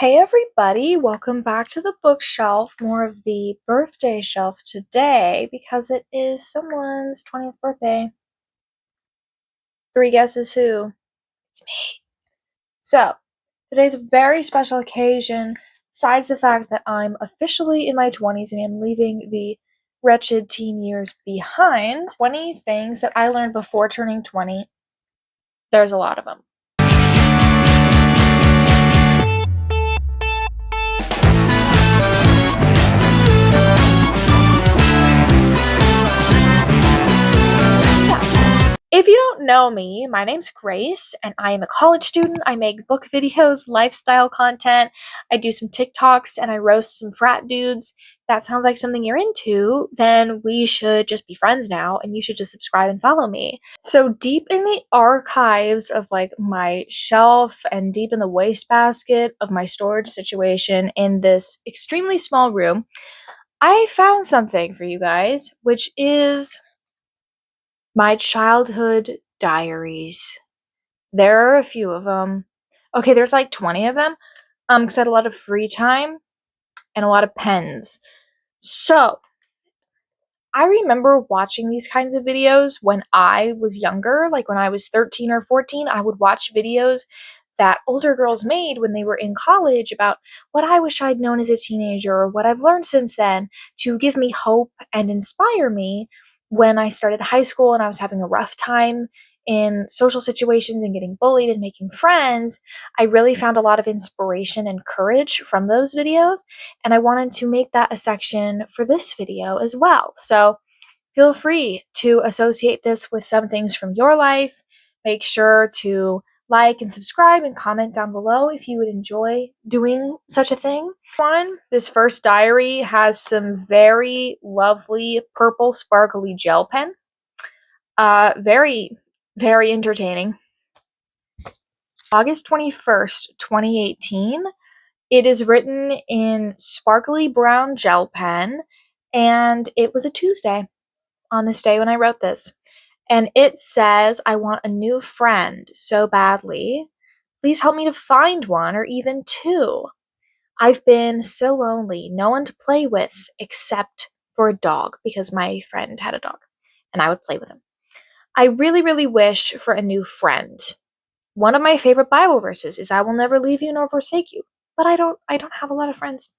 Hey everybody, welcome back to the bookshelf. More of the birthday shelf today because it is someone's 20th birthday. Three guesses who? It's me. So, today's a very special occasion, besides the fact that I'm officially in my 20s and am leaving the wretched teen years behind. 20 things that I learned before turning 20. There's a lot of them. If you don't know me, my name's Grace, and I am a college student. I make book videos, lifestyle content, I do some TikToks, and I roast some frat dudes. If that sounds like something you're into, then we should just be friends now, and you should just subscribe and follow me. So deep in the archives of my shelf and deep in the wastebasket of my storage situation in this extremely small room, I found something for you guys, which is my childhood diaries. There are a few of them. Okay, there's like 20 of them. Because I had a lot of free time and a lot of pens. So, I remember watching these kinds of videos when I was younger, like when I was 13 or 14. I would watch videos that older girls made when they were in college about what I wish I'd known as a teenager or what I've learned since then to give me hope and inspire me when I started high school and I was having a rough time in social situations and getting bullied and making friends. I really found a lot of inspiration and courage from those videos, and I wanted to make that a section for this video as well. So feel free to associate this with some things from your life. Make sure to like and subscribe and comment down below if you would enjoy doing such a thing. This first diary has some very lovely purple sparkly gel pen. Very, very entertaining. August 21st, 2018. It is written in sparkly brown gel pen, and it was a Tuesday on this day when I wrote this. And it says, I want a new friend so badly. Please help me to find one or even two. I've been so lonely, no one to play with except for a dog because my friend had a dog and I would play with him. I really, really wish for a new friend. One of my favorite Bible verses is I will never leave you nor forsake you. But I don't have a lot of friends.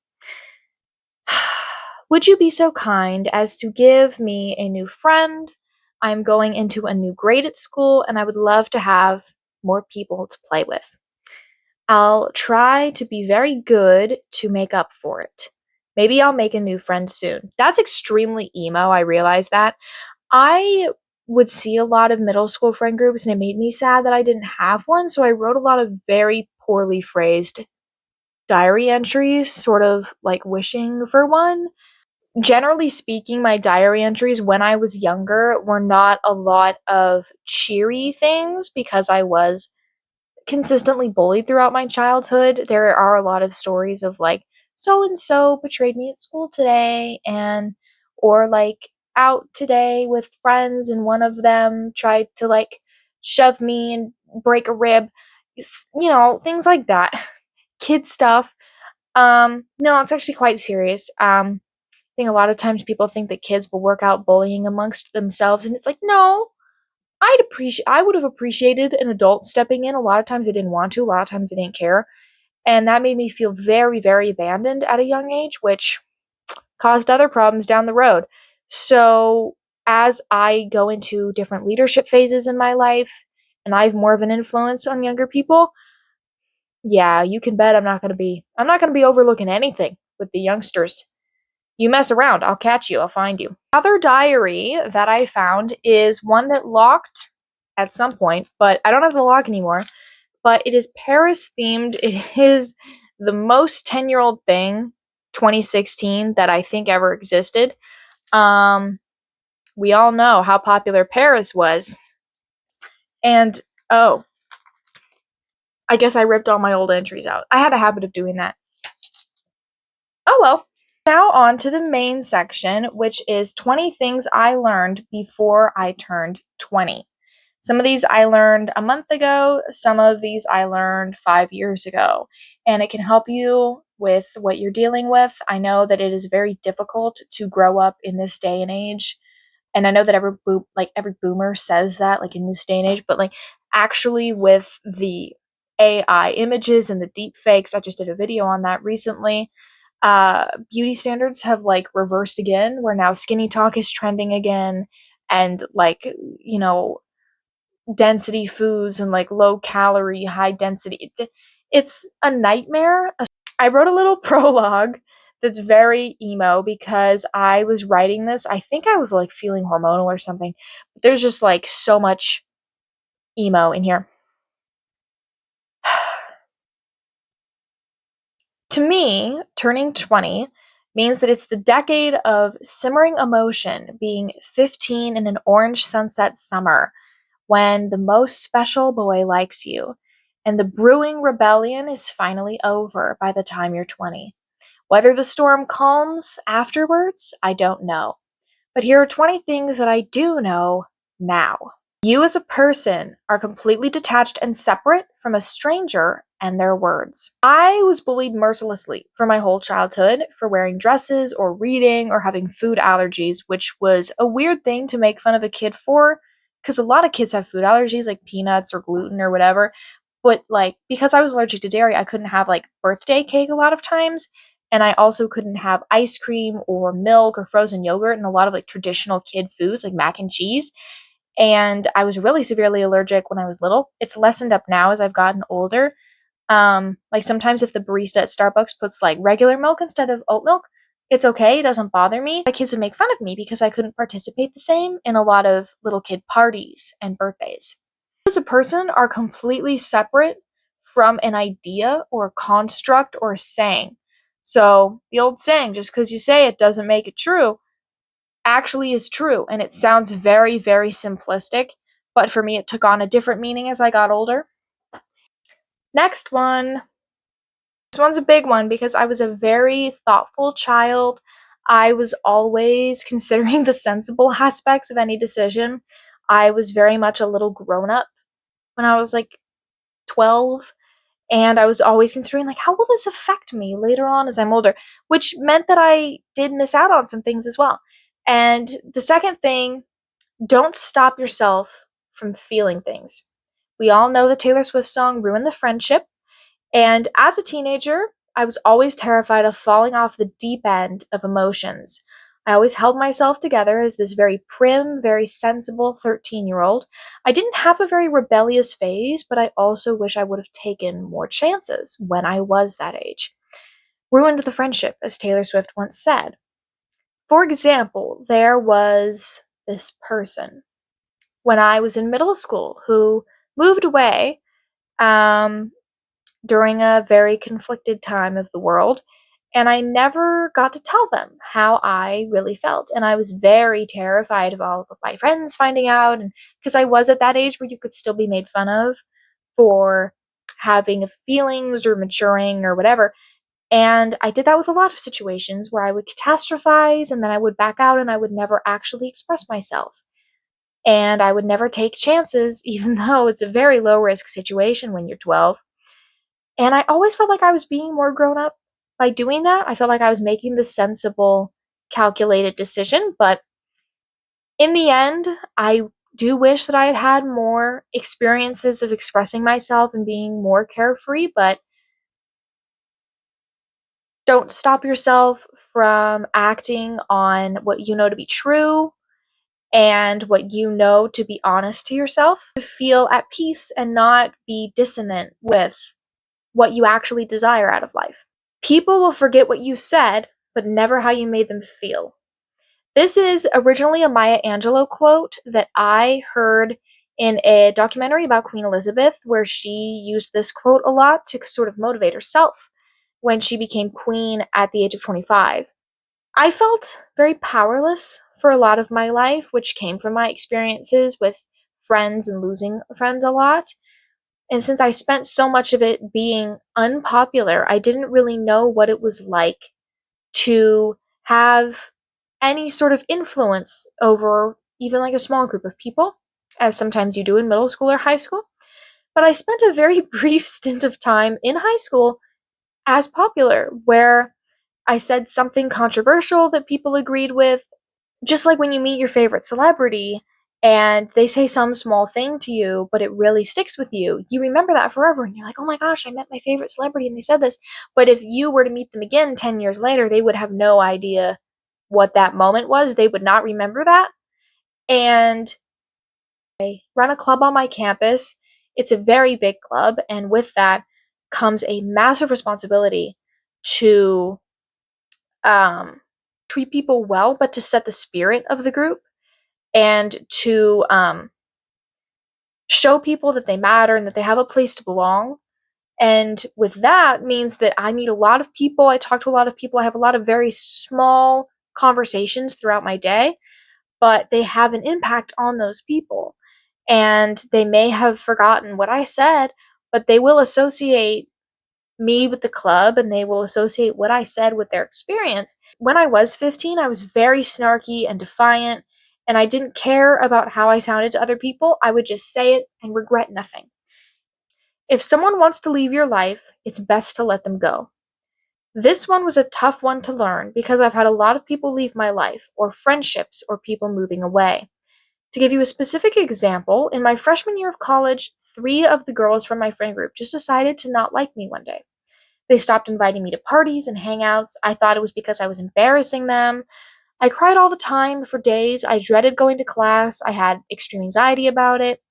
Would you be so kind as to give me a new friend? I'm going into a new grade at school and I would love to have more people to play with. I'll try to be very good to make up for it. Maybe I'll make a new friend soon. That's extremely emo, I realize that. I would see a lot of middle school friend groups and it made me sad that I didn't have one, so I wrote a lot of very poorly phrased diary entries, sort of like wishing for one. Generally speaking, my diary entries when I was younger were not a lot of cheery things because I was consistently bullied throughout my childhood. There are a lot of stories of like so and so betrayed me at school today, and or like out today with friends and one of them tried to like shove me and break a rib. Things like that. Kid stuff. No, it's actually quite serious. I think a lot of times people think that kids will work out bullying amongst themselves, and it's like, no. I would have appreciated an adult stepping in. A lot of times I didn't want to, a lot of times I didn't care. And that made me feel very, very abandoned at a young age, which caused other problems down the road. So as I go into different leadership phases in my life and I have more of an influence on younger people, yeah, you can bet I'm not gonna be overlooking anything with the youngsters. You mess around, I'll catch you, I'll find you. Other diary that I found is one that locked at some point, but I don't have the lock anymore. But it is Paris themed. It is the most 10-year-old thing, 2016, that I think ever existed. We all know how popular Paris was. And, oh, I guess I ripped all my old entries out. I had a habit of doing that. Oh well. Now on to the main section, which is 20 things I learned before I turned 20. Some of these I learned a month ago, some of these I learned 5 years ago. and it can help you with what you're dealing with. I know that it is very difficult to grow up in this day and age, and I know that every boomer says that, like, in this day and age, but like actually with the AI images and the deep fakes, I just did a video on that recently. Beauty standards have like reversed again, where now skinny talk is trending again, and like, you know, density foods and like low calorie, high density. It's a nightmare. I wrote a little prologue that's very emo because I was writing this. I think I was like feeling hormonal or something. But there's just like so much emo in here. To me, turning 20 means that it's the decade of simmering emotion, being 15 in an orange sunset summer when the most special boy likes you, and the brewing rebellion is finally over by the time you're 20. Whether the storm calms afterwards, I don't know. But here are 20 things that I do know now. You as a person are completely detached and separate from a stranger and their words. I was bullied mercilessly for my whole childhood for wearing dresses or reading or having food allergies, which was a weird thing to make fun of a kid for, because a lot of kids have food allergies like peanuts or gluten or whatever. But like, because I was allergic to dairy, I couldn't have like birthday cake a lot of times, and I also couldn't have ice cream or milk or frozen yogurt and a lot of like traditional kid foods like mac and cheese. And I was really severely allergic when I was little. It's lessened up now as I've gotten older. Like sometimes if the barista at Starbucks puts like regular milk instead of oat milk, it's okay, it doesn't bother me. My kids would make fun of me because I couldn't participate the same in a lot of little kid parties and birthdays. You as a person are completely separate from an idea or a construct or a saying. So the old saying, just because you say it doesn't make it true, actually is true. And it sounds very, very simplistic, but for me, it took on a different meaning as I got older. Next one. This one's a big one because I was a very thoughtful child. I was always considering the sensible aspects of any decision. I was very much a little grown up when I was like 12, and I was always considering like how will this affect me later on as I'm older, which meant that I did miss out on some things as well. And the second thing, don't stop yourself from feeling things. We all know the Taylor Swift song Ruin the Friendship. And as a teenager, I was always terrified of falling off the deep end of emotions. I always held myself together as this very prim, very sensible 13-year-old. I didn't have a very rebellious phase, but I also wish I would have taken more chances when I was that age. Ruined the friendship, as Taylor Swift once said. For example, there was this person when I was in middle school who moved away um, during a very conflicted time of the world, and I never got to tell them how I really felt. And I was very terrified of all of my friends finding out, and because I was at that age where you could still be made fun of for having feelings or maturing or whatever. And I did that with a lot of situations where I would catastrophize and then I would back out and I would never actually express myself. And I would never take chances, even though it's a very low risk situation when you're 12. And I always felt like I was being more grown up by doing that. I felt like I was making the sensible, calculated decision. But in the end, I do wish that I had had more experiences of expressing myself and being more carefree. But don't stop yourself from acting on what you know to be true and what you know to be honest to yourself. Feel at peace and not be dissonant with what you actually desire out of life. People will forget what you said, but never how you made them feel. This is originally a Maya Angelou quote that I heard in a documentary about Queen Elizabeth, where she used this quote a lot to sort of motivate herself when she became queen at the age of 25. I felt very powerless for a lot of my life, which came from my experiences with friends and losing friends a lot. And since I spent so much of it being unpopular, I didn't really know what it was like to have any sort of influence over even like a small group of people, as sometimes you do in middle school or high school. But I spent a very brief stint of time in high school as popular, where I said something controversial that people agreed with, just like when you meet your favorite celebrity and they say some small thing to you, but it really sticks with you, you remember that forever and you're like, oh my gosh, I met my favorite celebrity and they said this. But if you were to meet them again 10 years later, they would have no idea what that moment was. They would not remember that. And I run a club on my campus. It's a very big club. And with that comes a massive responsibility to um, treat people well, but to set the spirit of the group and to show people that they matter and that they have a place to belong. And with that means that I meet a lot of people. I talk to a lot of people. I have a lot of very small conversations throughout my day, but they have an impact on those people. And they may have forgotten what I said, but they will associate me with the club and they will associate what I said with their experience. When I was 15, I was very snarky and defiant, and I didn't care about how I sounded to other people. I would just say it and regret nothing. If someone wants to leave your life, it's best to let them go. This one was a tough one to learn because I've had a lot of people leave my life, or friendships, or people moving away. To give you a specific example, in my freshman year of college, 3 of the girls from my friend group just decided to not like me one day. They stopped inviting me to parties and hangouts. I thought it was because I was embarrassing them. I cried all the time for days. I dreaded going to class. I had extreme anxiety about it.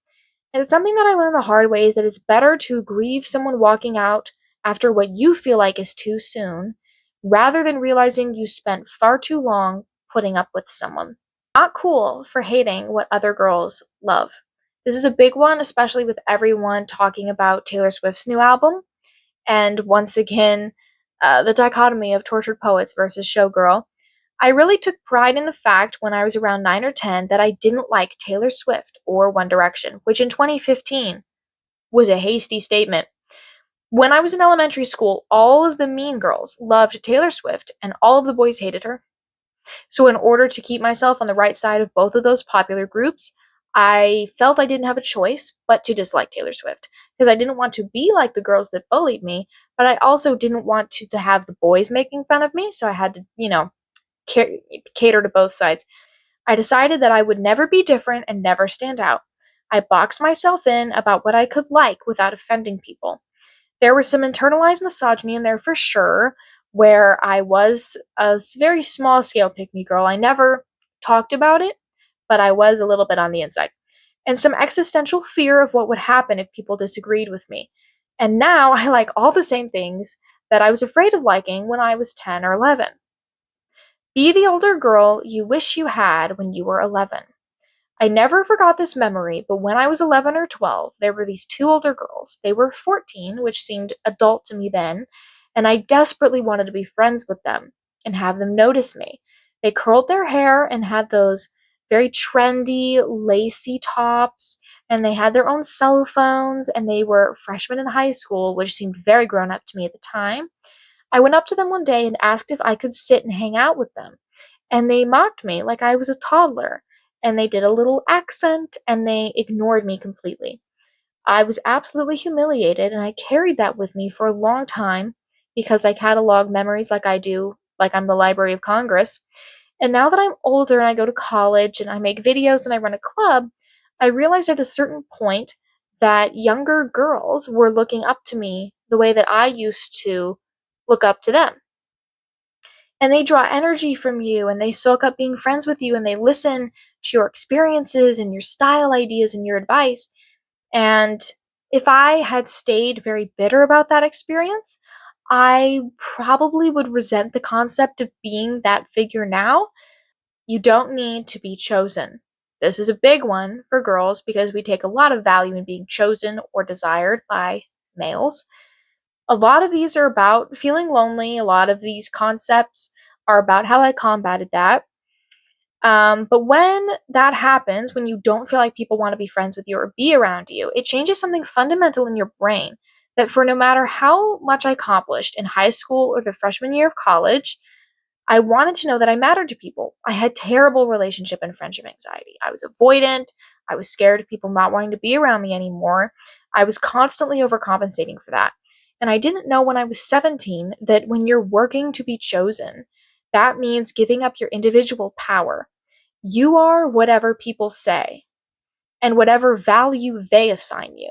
And it's something that I learned the hard way is that it's better to grieve someone walking out after what you feel like is too soon, rather than realizing you spent far too long putting up with someone. Not cool for hating what other girls love. This is a big one, especially with everyone talking about Taylor Swift's new album. And once again, the dichotomy of tortured poets versus showgirl. I really took pride in the fact when I was around 9 or 10 that I didn't like Taylor Swift or One Direction, which in 2015 was a hasty statement. When I was in elementary school, all of the mean girls loved Taylor Swift and all of the boys hated her. So, in order to keep myself on the right side of both of those popular groups, I felt I didn't have a choice but to dislike Taylor Swift because I didn't want to be like the girls that bullied me, but I also didn't want to have the boys making fun of me. So, I had to, cater to both sides. I decided that I would never be different and never stand out. I boxed myself in about what I could like without offending people. There was some internalized misogyny in there for sure, where I was a very small scale pick me girl. I never talked about it, but I was a little bit on the inside. And some existential fear of what would happen if people disagreed with me. And now I like all the same things that I was afraid of liking when I was 10 or 11. Be the older girl you wish you had when you were 11. I never forgot this memory, but when I was 11 or 12, there were these 2 older girls. They were 14, which seemed adult to me then, and I desperately wanted to be friends with them and have them notice me. They curled their hair and had those very trendy, lacy tops, and they had their own cell phones, and they were freshmen in high school, which seemed very grown up to me at the time. I went up to them one day and asked if I could sit and hang out with them, and they mocked me like I was a toddler, and they did a little accent, and they ignored me completely. I was absolutely humiliated, and I carried that with me for a long time because I catalog memories like I do, like I'm the Library of Congress. And now that I'm older and I go to college and I make videos and I run a club, I realized at a certain point that younger girls were looking up to me the way that I used to look up to them. And they draw energy from you and they soak up being friends with you and they listen to your experiences and your style ideas and your advice. And if I had stayed very bitter about that experience, I probably would resent the concept of being that figure now. You don't need to be chosen. This is a big one for girls because we take a lot of value in being chosen or desired by males. A lot of these are about feeling lonely. A lot of these concepts are about how I combated that. But when that happens, when you don't feel like people want to be friends with you or be around you, it changes something fundamental in your brain that for no matter how much I accomplished in high school or the freshman year of college, I wanted to know that I mattered to people. I had terrible relationship and friendship anxiety. I was avoidant. I was scared of people not wanting to be around me anymore. I was constantly overcompensating for that. And I didn't know when I was 17 that when you're working to be chosen, that means giving up your individual power. You are whatever people say and whatever value they assign you.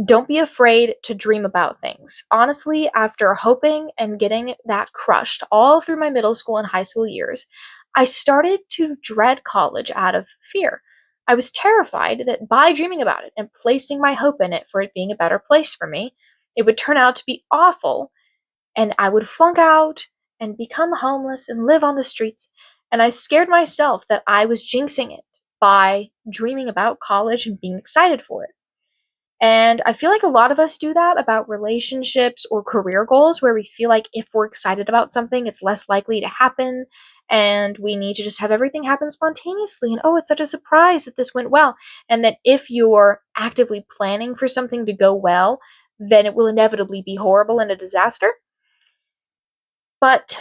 Don't be afraid to dream about things. Honestly, after hoping and getting that crushed all through my middle school and high school years, I started to dread college out of fear. I was terrified that by dreaming about it and placing my hope in it for it being a better place for me, it would turn out to be awful and I would flunk out and become homeless and live on the streets. And I scared myself that I was jinxing it by dreaming about college and being excited for it. And I feel like a lot of us do that about relationships or career goals where we feel like if we're excited about something, it's less likely to happen. And we need to just have everything happen spontaneously. And oh, it's such a surprise that this went well. And that if you're actively planning for something to go well, then it will inevitably be horrible and a disaster. But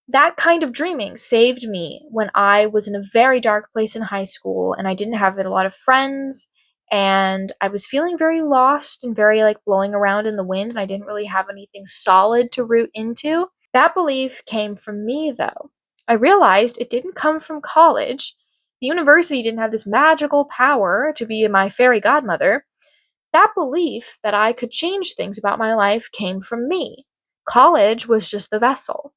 that kind of dreaming saved me when I was in a very dark place in high school and I didn't have a lot of friends and I was feeling very lost and very like blowing around in the wind and I didn't really have anything solid to root into. That belief came from me though. I realized it didn't come from college. The university didn't have this magical power to be my fairy godmother. That belief that I could change things about my life came from me. College was just the vessel.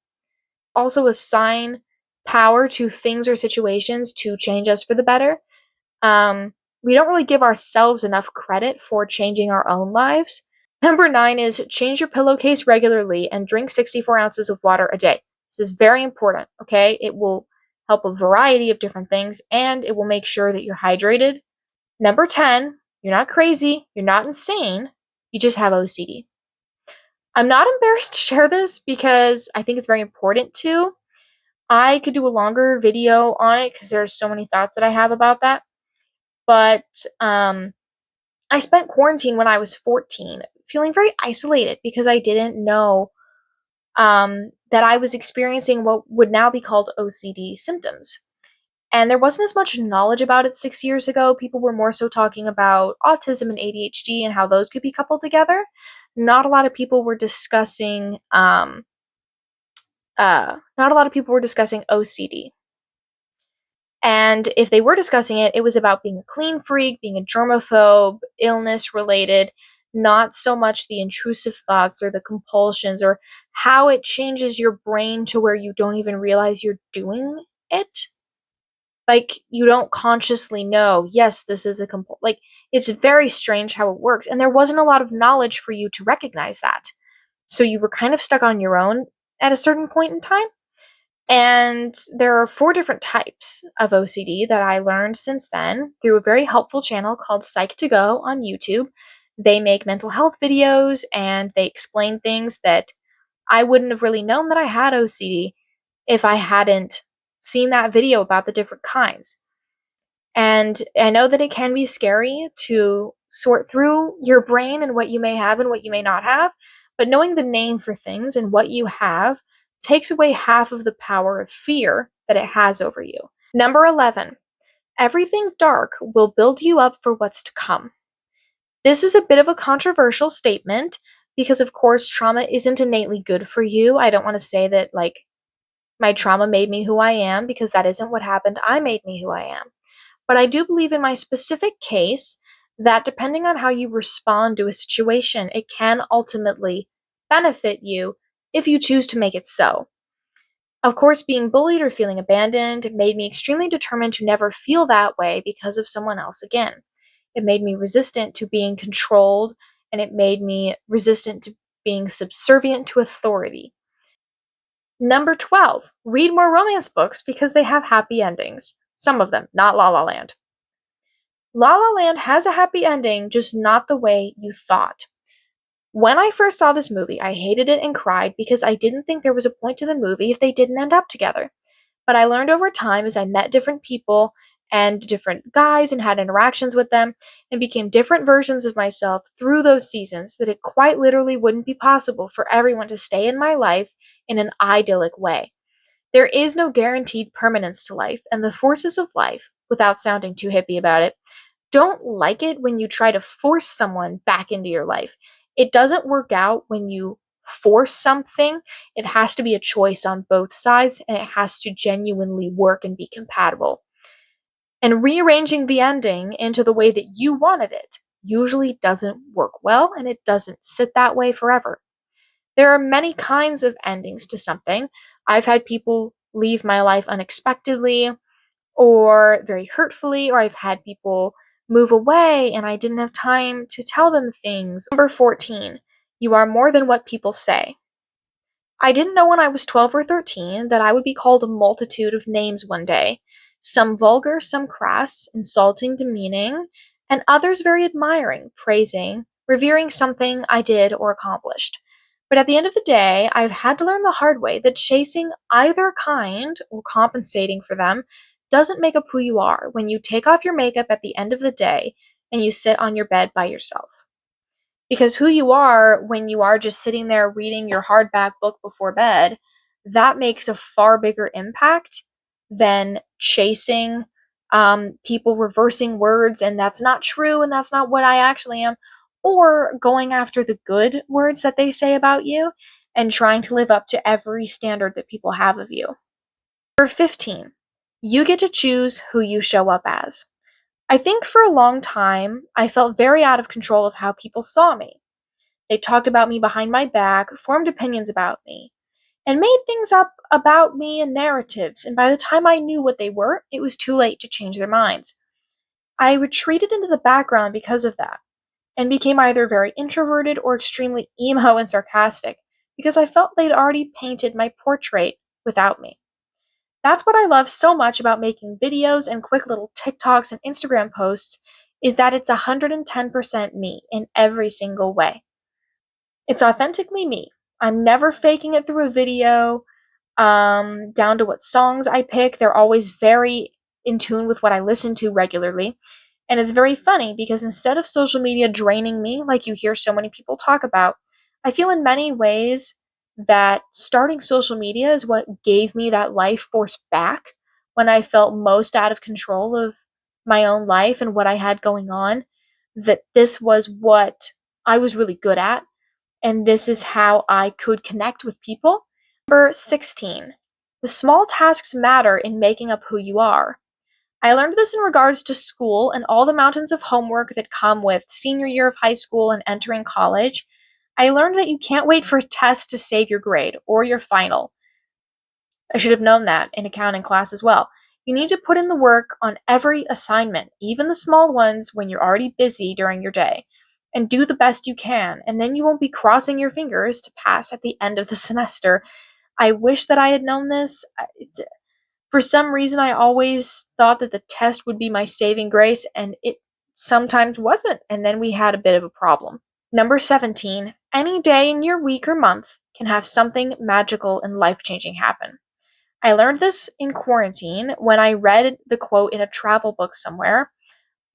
Also assign power to things or situations to change us for the better. We don't really give ourselves enough credit for changing our own lives. Number 9 is change your pillowcase regularly and drink 64 ounces of water a day. This is very important, okay? It will help a variety of different things and it will make sure that you're hydrated. Number 10, you're not crazy, you're not insane, you just have OCD. I'm not embarrassed to share this because I think it's very important to. I could do a longer video on it because there's so many thoughts that I have about that. But I spent quarantine when I was 14, feeling very isolated because I didn't know that I was experiencing what would now be called OCD symptoms. And there wasn't as much knowledge about it 6 years ago. People were more so talking about autism and ADHD and how those could be coupled together. Not a lot of people were discussing not a lot of people were discussing OCD. And if they were discussing it, it was about being a clean freak, being a germaphobe, illness related, not so much the intrusive thoughts or the compulsions or how it changes your brain to where you don't even realize you're doing it. Like, you don't consciously know, yes, this is a like, it's very strange how it works. And there wasn't a lot of knowledge for you to recognize that. So you were kind of stuck on your own at a certain point in time. And there are 4 different types of OCD that I learned since then through a very helpful channel called Psych2Go on YouTube. They make mental health videos and they explain things that I wouldn't have really known that I had OCD if I hadn't seen that video about the different kinds. And I know that it can be scary to sort through your brain and what you may have and what you may not have, but knowing the name for things and what you have takes away half of the power of fear that it has over you. Number 11, everything dark will build you up for what's to come. This is a bit of a controversial statement because, of course, trauma isn't innately good for you. I don't want to say that, like, my trauma made me who I am because that isn't what happened. I made me who I am. But I do believe in my specific case that depending on how you respond to a situation, it can ultimately benefit you if you choose to make it so. Of course, being bullied or feeling abandoned made me extremely determined to never feel that way because of someone else again. It made me resistant to being controlled, and it made me resistant to being subservient to authority. Number 12, read more romance books because they have happy endings. Some of them, not La La Land. La La Land has a happy ending, just not the way you thought. When I first saw this movie, I hated it and cried because I didn't think there was a point to the movie if they didn't end up together. But I learned over time as I met different people and different guys and had interactions with them and became different versions of myself through those seasons that it quite literally wouldn't be possible for everyone to stay in my life in an idyllic way. There is no guaranteed permanence to life, and the forces of life, without sounding too hippie about it, don't like it when you try to force someone back into your life. It doesn't work out when you force something. It has to be a choice on both sides, and it has to genuinely work and be compatible. And rearranging the ending into the way that you wanted it usually doesn't work well, and it doesn't sit that way forever. There are many kinds of endings to something. I've had people leave my life unexpectedly or very hurtfully, or I've had people move away and I didn't have time to tell them things. Number 14, you are more than what people say. I didn't know when I was 12 or 13 that I would be called a multitude of names one day, some vulgar, some crass, insulting, demeaning, and others very admiring, praising, revering something I did or accomplished. But at the end of the day, I've had to learn the hard way that chasing either kind or compensating for them doesn't make up who you are when you take off your makeup at the end of the day and you sit on your bed by yourself. Because who you are when you are just sitting there reading your hardback book before bed, that makes a far bigger impact than chasing people reversing words and that's not true and that's not what I actually am, or going after the good words that they say about you and trying to live up to every standard that people have of you. Number 15, you get to choose who you show up as. I think for a long time, I felt very out of control of how people saw me. They talked about me behind my back, formed opinions about me, and made things up about me in narratives, and by the time I knew what they were, it was too late to change their minds. I retreated into the background because of that, and became either very introverted or extremely emo and sarcastic, because I felt they'd already painted my portrait without me. That's what I love so much about making videos and quick little TikToks and Instagram posts, is that it's 110% me in every single way. It's authentically me. I'm never faking it through a video, down to what songs I pick. They're always very in tune with what I listen to regularly. And it's very funny because instead of social media draining me, like you hear so many people talk about, I feel in many ways that starting social media is what gave me that life force back when I felt most out of control of my own life and what I had going on. That this was what I was really good at and this is how I could connect with people. Number 16, the small tasks matter in making up who you are. I learned this in regards to school and all the mountains of homework that come with senior year of high school and entering college. I learned that you can't wait for a test to save your grade or your final. I should have known that in accounting class as well. You need to put in the work on every assignment, even the small ones when you're already busy during your day, and do the best you can, and then you won't be crossing your fingers to pass at the end of the semester. I wish that I had known this. For some reason, I always thought that the test would be my saving grace, and it sometimes wasn't, and then we had a bit of a problem. Number 17, any day in your week or month can have something magical and life changing happen. I learned this in quarantine when I read the quote in a travel book somewhere.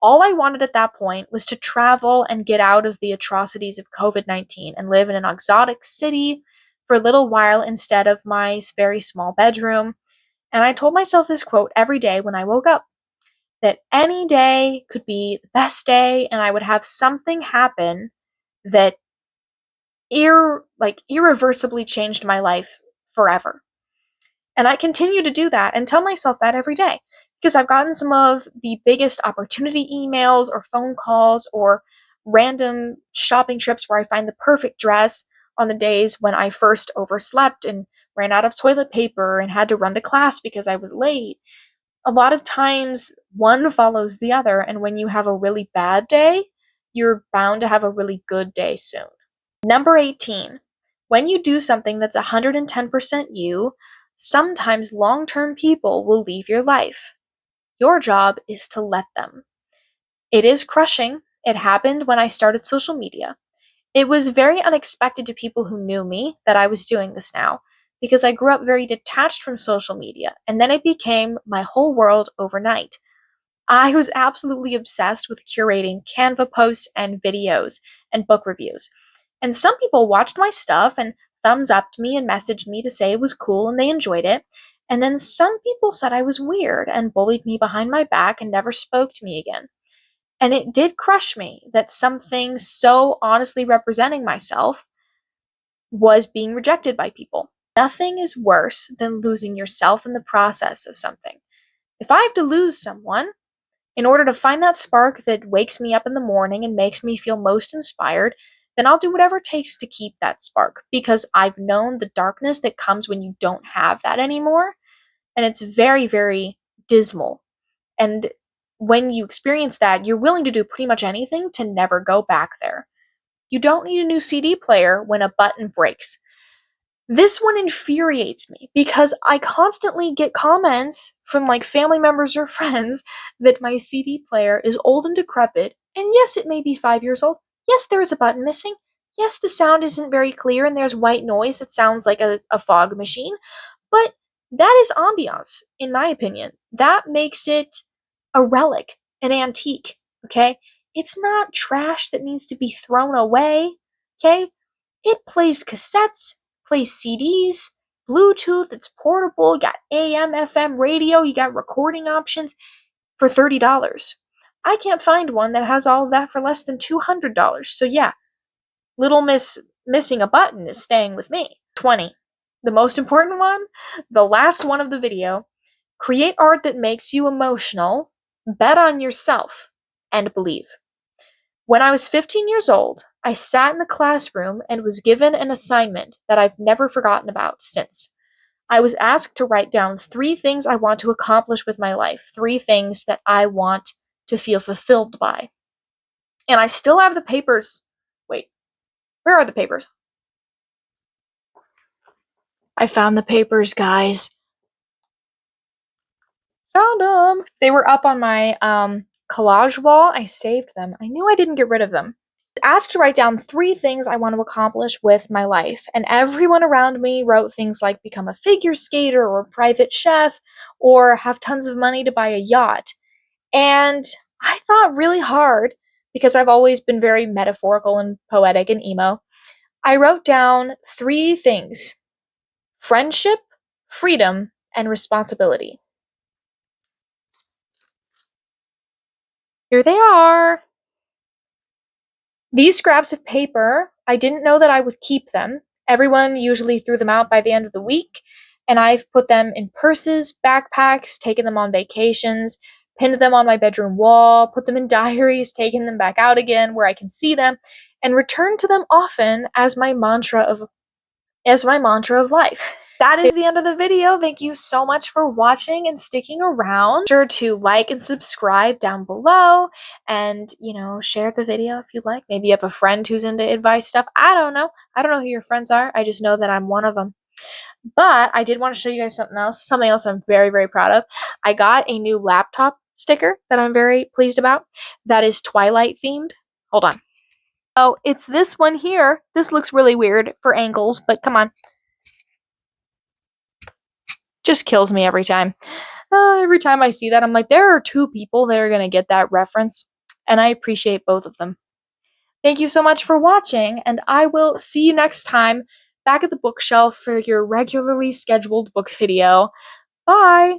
All I wanted at that point was to travel and get out of the atrocities of COVID-19 and live in an exotic city for a little while instead of my very small bedroom. And I told myself this quote every day when I woke up, that any day could be the best day and I would have something happen that irreversibly changed my life forever. And I continue to do that and tell myself that every day because I've gotten some of the biggest opportunity emails or phone calls or random shopping trips where I find the perfect dress on the days when I first overslept and ran out of toilet paper and had to run to class because I was late. A lot of times one follows the other, and when you have a really bad day, you're bound to have a really good day soon. Number 18, when you do something that's 110% you, sometimes long-term people will leave your life. Your job is to let them. It is crushing. It happened when I started social media. It was very unexpected to people who knew me that I was doing this now, because I grew up very detached from social media, and then it became my whole world overnight. I was absolutely obsessed with curating Canva posts and videos and book reviews. And some people watched my stuff and thumbs upped me and messaged me to say it was cool and they enjoyed it. And then some people said I was weird and bullied me behind my back and never spoke to me again. And it did crush me that something so honestly representing myself was being rejected by people. Nothing is worse than losing yourself in the process of something. If I have to lose someone in order to find that spark that wakes me up in the morning and makes me feel most inspired, then I'll do whatever it takes to keep that spark because I've known the darkness that comes when you don't have that anymore. And it's very, very dismal. And when you experience that, you're willing to do pretty much anything to never go back there. You don't need a new CD player when a button breaks. This one infuriates me because I constantly get comments from like family members or friends that my CD player is old and decrepit. And yes, it may be 5 years old. Yes, there is a button missing. Yes, the sound isn't very clear and there's white noise that sounds like a fog machine. But that is ambiance, in my opinion. That makes it a relic, an antique, okay? It's not trash that needs to be thrown away, okay? It plays cassettes, plays CDs, Bluetooth, it's portable, you got AM, FM radio, you got recording options for $30. I can't find one that has all of that for less than $200. So yeah, Little Miss missing a button is staying with me. 20. The most important one, the last one of the video, create art that makes you emotional, bet on yourself, and believe. When I was 15 years old, I sat in the classroom and was given an assignment that I've never forgotten about since. I was asked to write down 3 things I want to accomplish with my life, 3 things that I want to feel fulfilled by. And I still have the papers. Wait, where are the papers? I found the papers, guys. Found them. They were up on my collage wall. I saved them. I knew I didn't get rid of them. Asked to write down 3 things I want to accomplish with my life, and everyone around me wrote things like become a figure skater or a private chef or have tons of money to buy a yacht. And I thought really hard because I've always been very metaphorical and poetic and emo. I wrote down 3 things: friendship, freedom, and responsibility. Here they are. These scraps of paper, I didn't know that I would keep them. Everyone usually threw them out by the end of the week, and I've put them in purses, backpacks, taken them on vacations, pinned them on my bedroom wall, put them in diaries, taken them back out again where I can see them, and returned to them often as my mantra of life. That is the end of the video. Thank you so much for watching and sticking around. Be sure to like and subscribe down below and, share the video if you like. Maybe you have a friend who's into advice stuff. I don't know. I don't know who your friends are. I just know that I'm one of them. But I did want to show you guys something else I'm very, very proud of. I got a new laptop sticker that I'm very pleased about that is Twilight themed. Hold on. Oh, it's this one here. This looks really weird for angles, but come on. Just kills me every time. Every time I see that, I'm like, there are 2 people that are going to get that reference, and I appreciate both of them. Thank you so much for watching, and I will see you next time back at the bookshelf for your regularly scheduled book video. Bye!